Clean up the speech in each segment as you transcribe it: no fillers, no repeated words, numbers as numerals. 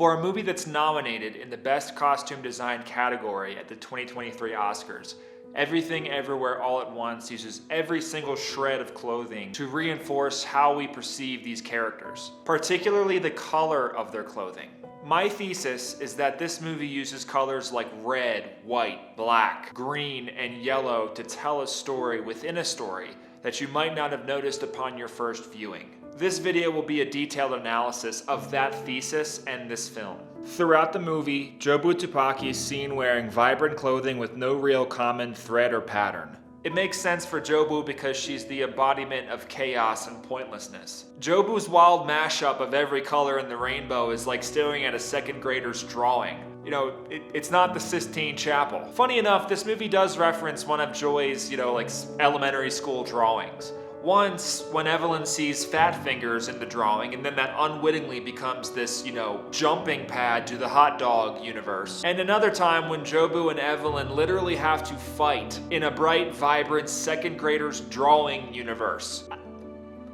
For a movie that's nominated in the Best Costume Design category at the 2023 Oscars, Everything Everywhere All at Once uses every single shred of clothing to reinforce how we perceive these characters, particularly the color of their clothing. My thesis is that this movie uses colors like red, white, black, green, and yellow to tell a story within a story that you might not have noticed upon your first viewing. This video will be a detailed analysis of that thesis and this film. Throughout the movie, Jobu Tupaki is seen wearing vibrant clothing with no real common thread or pattern. It makes sense for Jobu because she's the embodiment of chaos and pointlessness. Jobu's wild mashup of every color in the rainbow is like staring at a second grader's drawing. You know, it's not the Sistine Chapel. Funny enough, this movie does reference one of Joy's, elementary school drawings. Once, when Evelyn sees fat fingers in the drawing, and then that unwittingly becomes this, jumping pad to the hot dog universe. And another time when Jobu and Evelyn literally have to fight in a bright, vibrant second grader's drawing universe.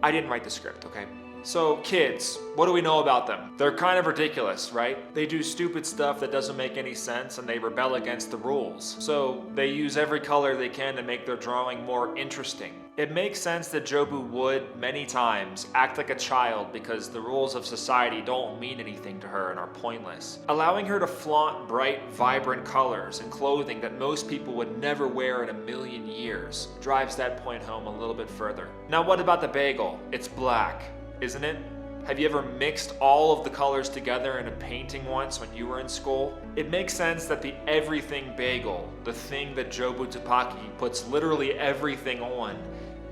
I didn't write the script, okay? So kids, what do we know about them? They're kind of ridiculous, right? They do stupid stuff that doesn't make any sense and they rebel against the rules. So they use every color they can to make their drawing more interesting. It makes sense that Jobu would, many times, act like a child because the rules of society don't mean anything to her and are pointless. Allowing her to flaunt bright, vibrant colors and clothing that most people would never wear in a million years drives that point home a little bit further. Now what about the bagel? It's black, isn't it? Have you ever mixed all of the colors together in a painting once when you were in school? It makes sense that the everything bagel, the thing that Jobu Tupaki puts literally everything on,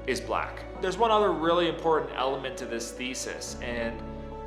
is black. There's one other really important element to this thesis, and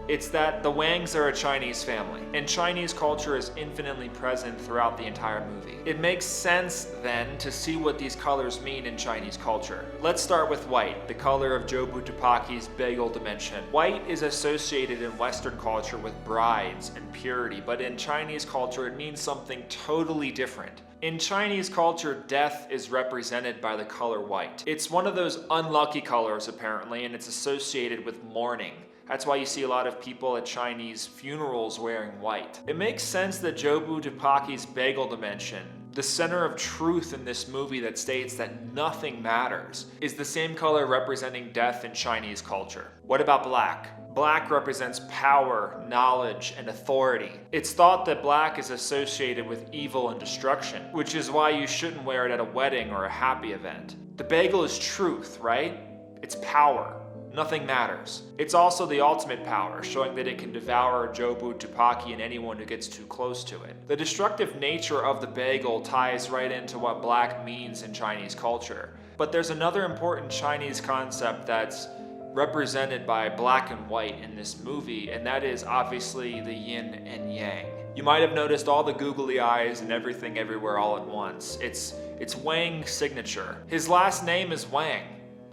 it's that the Wangs are a Chinese family, and Chinese culture is infinitely present throughout the entire movie. It makes sense then to see what these colors mean in Chinese culture. Let's start with white, the color of Jobu Tupaki's bagel dimension. White is associated in Western culture with brides and purity, but in Chinese culture it means something totally different. In Chinese culture, death is represented by the color white. It's one of those unlucky colors apparently, and it's associated with mourning. That's why you see a lot of people at Chinese funerals wearing white. It makes sense that Jobu Tupaki's bagel dimension, the center of truth in this movie that states that nothing matters, is the same color representing death in Chinese culture. What about black? Black represents power, knowledge, and authority. It's thought that black is associated with evil and destruction, which is why you shouldn't wear it at a wedding or a happy event. The bagel is truth, right? It's power. Nothing matters. It's also the ultimate power, showing that it can devour Jobu Tupaki and anyone who gets too close to it. The destructive nature of the bagel ties right into what black means in Chinese culture. But there's another important Chinese concept that's represented by black and white in this movie, and that is obviously the yin and yang. You might have noticed all the googly eyes and everything everywhere all at once. It's Wang's signature. His last name is Wang,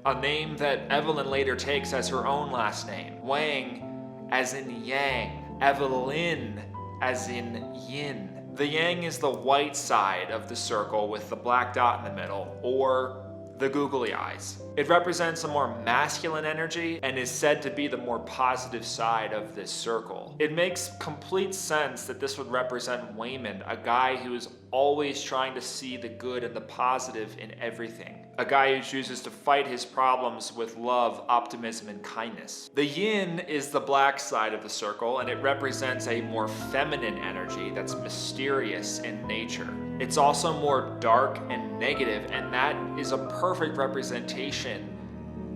a name that Evelyn later takes as her own last name. Wang as in yang, Evelyn as in yin. The yang is the white side of the circle with the black dot in the middle, or the googly eyes. It represents a more masculine energy and is said to be the more positive side of this circle. It makes complete sense that this would represent Waymond, a guy who is always trying to see the good and the positive in everything. A guy who chooses to fight his problems with love, optimism, and kindness. The yin is the black side of the circle, and it represents a more feminine energy that's mysterious in nature. It's also more dark and negative, and that is a perfect representation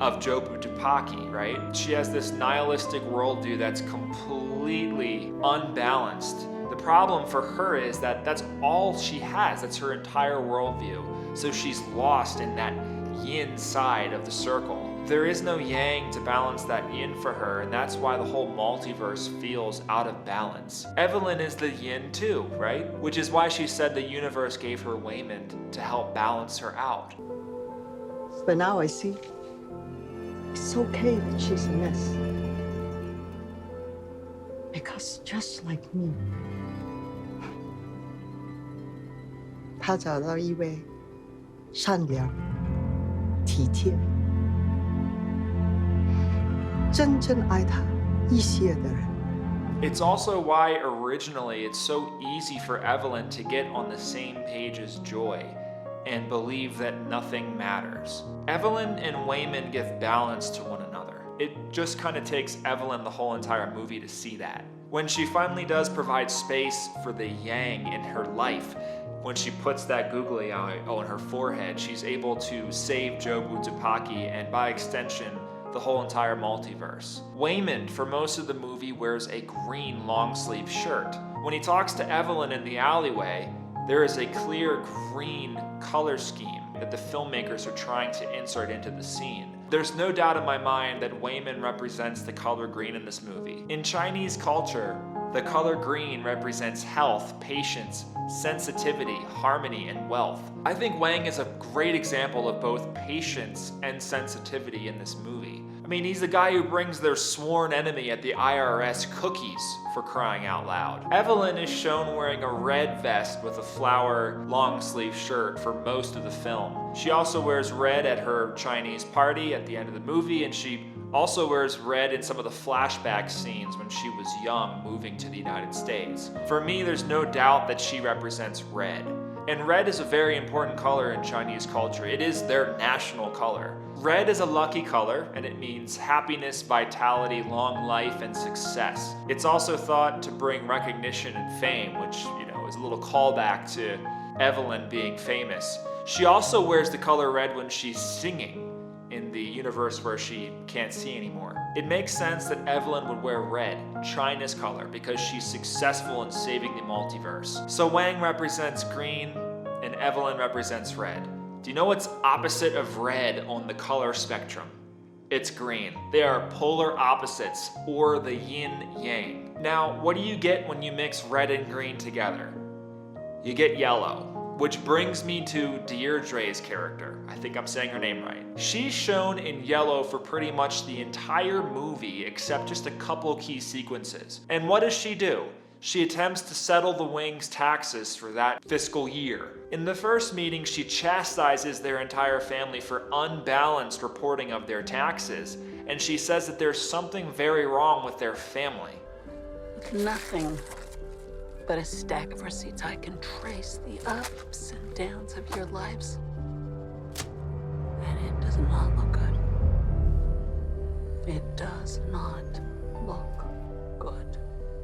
of Jobu Tupaki, right? She has this nihilistic worldview that's completely unbalanced. The problem for her is that that's all she has. That's her entire worldview. So she's lost in that yin side of the circle. There is no yang to balance that yin for her, and that's why the whole multiverse feels out of balance. Evelyn is the yin too, right? Which is why she said the universe gave her Waymond to help balance her out. But now I see it's okay that she's a mess. Because just like me, 她找到一位善良、体贴、真正爱她一些的人。It's also why originally it's so easy for Evelyn to get on the same page as Joy and believe that nothing matters. Evelyn and Waymond give balance to one another. It just kind of takes Evelyn the whole entire movie to see that. When she finally does provide space for the yang in her life, when she puts that googly eye on her forehead, she's able to save Jobu Tupaki and by extension, the whole entire multiverse. Waymond, for most of the movie, wears a green long-sleeve shirt. When he talks to Evelyn in the alleyway, there is a clear green color scheme that the filmmakers are trying to insert into the scene. There's no doubt in my mind that Waymond represents the color green in this movie. In Chinese culture, the color green represents health, patience, sensitivity, harmony, and wealth. I think Wang is a great example of both patience and sensitivity in this movie. I mean, he's the guy who brings their sworn enemy at the IRS cookies, for crying out loud. Evelyn is shown wearing a red vest with a flower long sleeve shirt for most of the film. She also wears red at her Chinese party at the end of the movie, and she also wears red in some of the flashback scenes when she was young, moving to the United States. For me, there's no doubt that she represents red. And red is a very important color in Chinese culture. It is their national color. Red is a lucky color, and it means happiness, vitality, long life, and success. It's also thought to bring recognition and fame, which, is a little callback to Evelyn being famous. She also wears the color red when she's singing in the universe where she can't see anymore. It makes sense that Evelyn would wear red, China's color, because she's successful in saving the multiverse. So Wang represents green and Evelyn represents red. Do you know what's opposite of red on the color spectrum? It's green. They are polar opposites, or the yin-yang. Now, what do you get when you mix red and green together? You get yellow. Which brings me to Deirdre's character. I think I'm saying her name right. She's shown in yellow for pretty much the entire movie except just a couple key sequences. And what does she do? She attempts to settle the Wing's taxes for that fiscal year. In the first meeting, she chastises their entire family for unbalanced reporting of their taxes, and she says that there's something very wrong with their family. Nothing but a stack of receipts. I can trace the ups and downs of your lives. And it does not look good. It does not look good.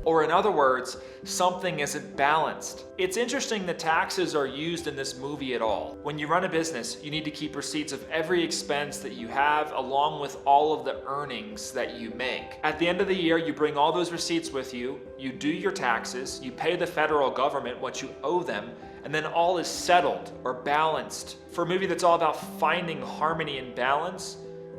Or in other words, something isn't balanced. It's interesting that taxes are used in this movie at all. When you run a business, you need to keep receipts of every expense that you have along with all of the earnings that you make. At the end of the year, you bring all those receipts with you, you do your taxes, you pay the federal government what you owe them, and then all is settled or balanced. For a movie that's all about finding harmony and balance,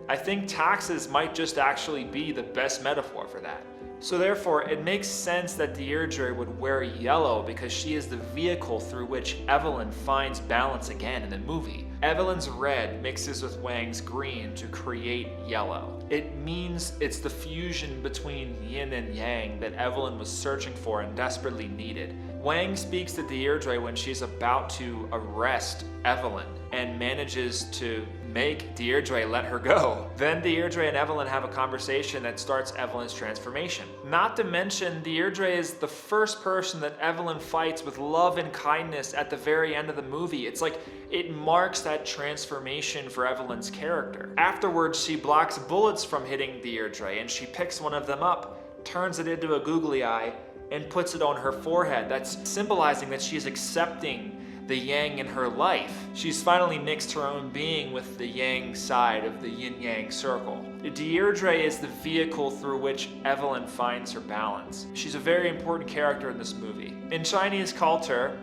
I think taxes might just actually be the best metaphor for that. So therefore, it makes sense that Deirdre would wear yellow because she is the vehicle through which Evelyn finds balance again in the movie. Evelyn's red mixes with Wang's green to create yellow. It means it's the fusion between yin and yang that Evelyn was searching for and desperately needed. Wang speaks to Deirdre when she's about to arrest Evelyn and manages to make Deirdre let her go. Then Deirdre and Evelyn have a conversation that starts Evelyn's transformation. Not to mention, Deirdre is the first person that Evelyn fights with love and kindness at the very end of the movie. It's like it marks that transformation for Evelyn's character. Afterwards, she blocks bullets from hitting Deirdre and she picks one of them up, turns it into a googly eye, and puts it on her forehead. That's symbolizing that she's accepting the yang in her life. She's finally mixed her own being with the yang side of the yin-yang circle. Deirdre is the vehicle through which Evelyn finds her balance. She's a very important character in this movie. In Chinese culture,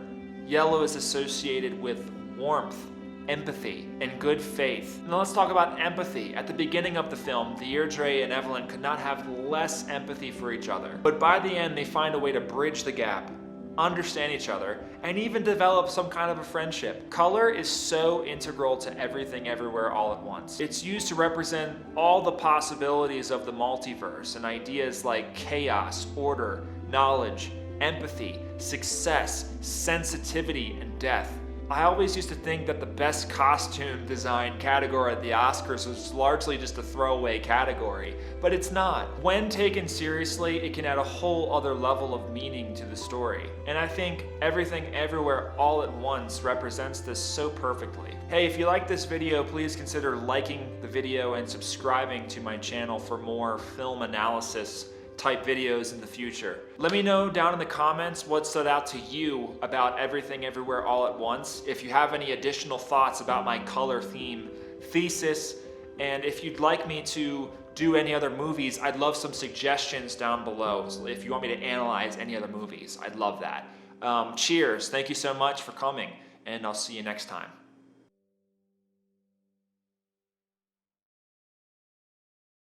yellow is associated with warmth, empathy, and good faith. Now let's talk about empathy. At the beginning of the film, Deirdre and Evelyn could not have less empathy for each other. But by the end, they find a way to bridge the gap, understand each other, and even develop some kind of a friendship. Color is so integral to everything everywhere all at once. It's used to represent all the possibilities of the multiverse and ideas like chaos, order, knowledge, empathy, success, sensitivity, and death. I always used to think that the best costume design category at the Oscars was largely just a throwaway category, but it's not. When taken seriously, it can add a whole other level of meaning to the story. And I think Everything Everywhere All at Once represents this so perfectly. Hey, if you like this video, please consider liking the video and subscribing to my channel for more film analysis type videos in the future. Let me know down in the comments what stood out to you about Everything Everywhere All at Once. If you have any additional thoughts about my color theme thesis, and if you'd like me to do any other movies, I'd love some suggestions down below. So if you want me to analyze any other movies, I'd love that. Cheers, thank you so much for coming, and I'll see you next time.